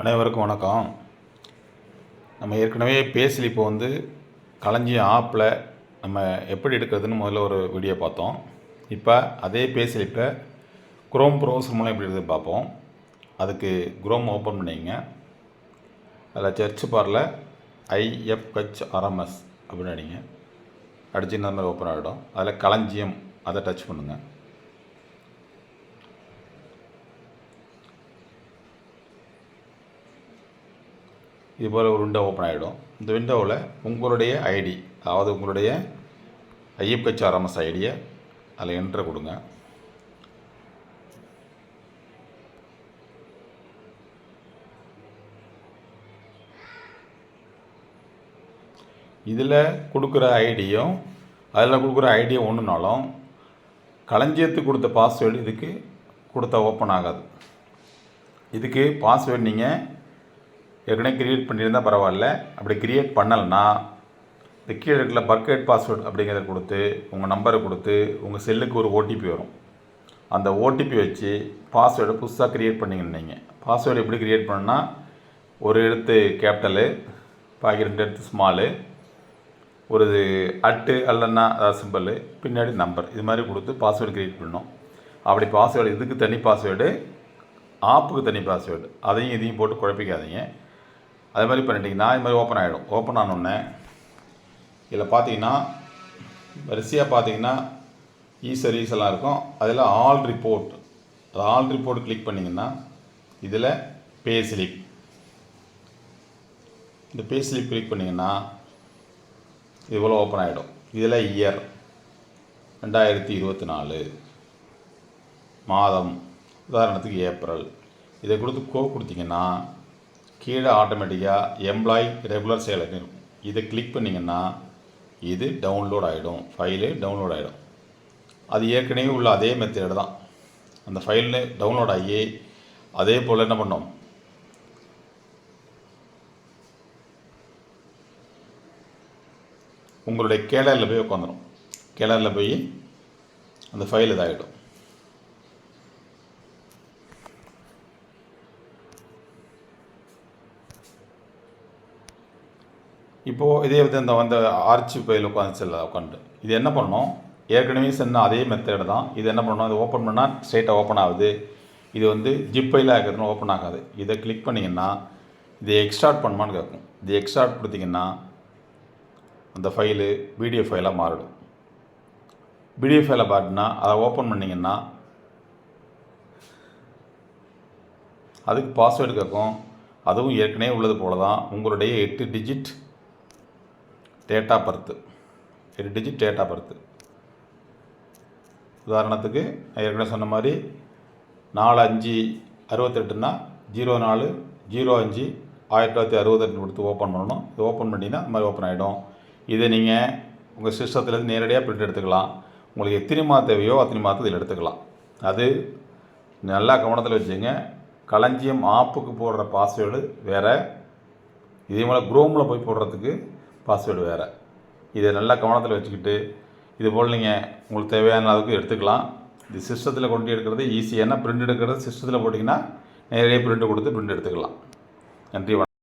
அனைவருக்கும் வணக்கம். நம்ம ஏற்கனவே பேஸ்லிப்பை வந்து களஞ்சியம் ஆப்பில் நம்ம எப்படி எடுக்கிறதுன்னு முதல்ல ஒரு வீடியோ பார்த்தோம். இப்போ அதே பேஸ்லிப்பை குரோம் ப்ரௌசர் மூலம் எப்படி எடுத்து பார்ப்போம். அதுக்கு குரோம் ஓப்பன் பண்ணிங்க. அதில் சர்ச் பாரில் IFHRMS அப்படின்னு அடிங்க. அடிச்சு இந்த மாதிரி ஓப்பன் ஆகிடும். அதில் களஞ்சியம் அதை டச் பண்ணுங்கள். இதுபோல் ஒரு விண்டோ ஓப்பன் ஆகிடும். இந்த விண்டோவில் உங்களுடைய ஐடி, அதாவது உங்களுடைய IFHRMS ஐடியை அதில் என்ட்ரு கொடுங்க. இதில் கொடுக்குற ஐடியும் அதில் கொடுக்குற ஐடியும் ஒன்றுனாலும் களஞ்சியத்துக்கு கொடுத்த பாஸ்வேர்டு இதுக்கு கொடுத்தா ஓப்பன் ஆகாது. இதுக்கு பாஸ்வேர்டு நீங்கள் ஏற்கனவே க்ரியேட் பண்ணியிருந்தால் பரவாயில்ல. அப்படி க்ரியேட் பண்ணலைன்னா இந்த கீழே இருக்கிற பர்கேட் பாஸ்வேர்டு அப்படிங்கிறத கொடுத்து உங்கள் நம்பரை கொடுத்து உங்கள் செல்லுக்கு ஒரு OTP வரும். அந்த OTP வச்சு பாஸ்வேர்டை புதுசாக க்ரியேட் பண்ணிங்கன்னு நீங்கள். பாஸ்வேர்டு எப்படி க்ரியேட் பண்ணணுன்னா ஒரு எழுத்து கேபிட்டலு, பாக்கி 2 எழுத்து ஸ்மாலு, ஒரு அட்டு அல்லன்னா அதாவது சிம்பிள், பின்னாடி நம்பர், இது மாதிரி கொடுத்து பாஸ்வேர்டு க்ரியேட் பண்ணணும். அப்படி பாஸ்வேர்டு இதுக்கு தனி பாஸ்வேர்டு, ஆப்புக்கு தனி பாஸ்வேர்டு, அதையும் இதையும் போட்டு குழப்பிக்காதீங்க. அது மாதிரி பண்ணிட்டீங்கன்னா இது மாதிரி ஓப்பன் ஆகிடும். ஓப்பன் ஆனோடனே இதில் பார்த்தீங்கன்னா வரிசையாக பார்த்தீங்கன்னா சர்வீஸ் எல்லாம் இருக்கும். அதில் ஆல் ரிப்போர்ட், அது ஆல் ரிப்போர்ட் கிளிக் பண்ணிங்கன்னா இதில் பேஸ்லிப், இந்த பேஸ்லிப் கிளிக் பண்ணிங்கன்னா இது போல் ஓப்பன் ஆகிடும். இதில் இயர் 2024, மாதம் உதாரணத்துக்கு ஏப்ரல், இதை கொடுத்து கொடுத்தீங்கன்னா கீழே ஆட்டோமேட்டிக்காக எம்ப்ளாயி ரெகுலர் சேலரி இருக்கும். இதை கிளிக் பண்ணிங்கன்னா இது டவுன்லோட் ஆகிடும், ஃபைலு டவுன்லோட் ஆகிடும். அது ஏற்கனவே உள்ள அதே மெத்தேடு தான். அந்த ஃபைலு டவுன்லோட் ஆகி அதே போல் என்ன பண்ணோம், உங்களுடைய கேலரியில் போய் உட்காந்துடும். கேலரியில் போய் அந்த ஃபைல் இதாகிடும். இப்போது இதே வந்து இந்த வந்து ஆர்ச்சி ஃபைல் உட்காந்து இது என்ன பண்ணணும், ஏற்கனவே சொன்ன அதே மெத்தேடு தான். இது என்ன பண்ணணும், இது ஓப்பன் பண்ணால் ஸ்ட்ரெயிட்டாக ஓப்பன் ஆகுது. இது வந்து ஜிப் ஃபைலாக இருக்கிறதுனா ஓப்பன் ஆகாது. இதை கிளிக் பண்ணிங்கன்னா இதை எக்ஸ்ட்ராக்ட் பண்ணுமான்னு கேட்கும். இது எக்ஸ்ட்ராக்ட் கொடுத்திங்கன்னா அந்த ஃபைலு PDF ஃபைலாக மாறிடும். PDF ஃபைலை பார்த்திங்கன்னா அதை ஓப்பன் பண்ணிங்கன்னா அதுக்கு பாஸ்வேர்டு கேட்கும். அதுவும் ஏற்கனவே உள்ளது போல தான். உங்களுடைய 8 digit date of birth, 8 digit date of birth. உதாரணத்துக்கு ஏற்கனவே சொன்ன மாதிரி 4/5/68ன்னா 04/05/1968 கொடுத்து ஓப்பன் பண்ணணும். இது ஓப்பன் பண்ணிங்கன்னா இந்த மாதிரி ஓப்பன் ஆகிடும். இதை நீங்கள் உங்கள் சிஸ்டத்துலேருந்து நேரடியாக பிரிண்ட் எடுத்துக்கலாம். உங்களுக்கு எத்தனை மாதம் தேவையோ அத்தனை மாதம் இதில் எடுத்துக்கலாம். அது நல்லா கவனத்தில் வச்சுங்க. களஞ்சியம் ஆப்புக்கு போடுற பாஸ்வேர்டு வேறு, இதே போல் குரோமில் போய் போடுறதுக்கு பாஸ்வேர்டு வேறு. இதை நல்லா கவனத்தில் வச்சுக்கிட்டு இது போல் நீங்கள் உங்களுக்கு தேவையான அளவுக்கு எடுத்துக்கலாம். இது சிஸ்டத்தில் கொண்டு எடுக்கிறது ஈஸி. ஏன்னா பிரிண்ட் எடுக்கிறது சிஸ்டத்தில் போட்டிங்கன்னா நேரடியாக பிரிண்ட் கொடுத்து பிரிண்ட் எடுத்துக்கலாம். நன்றி.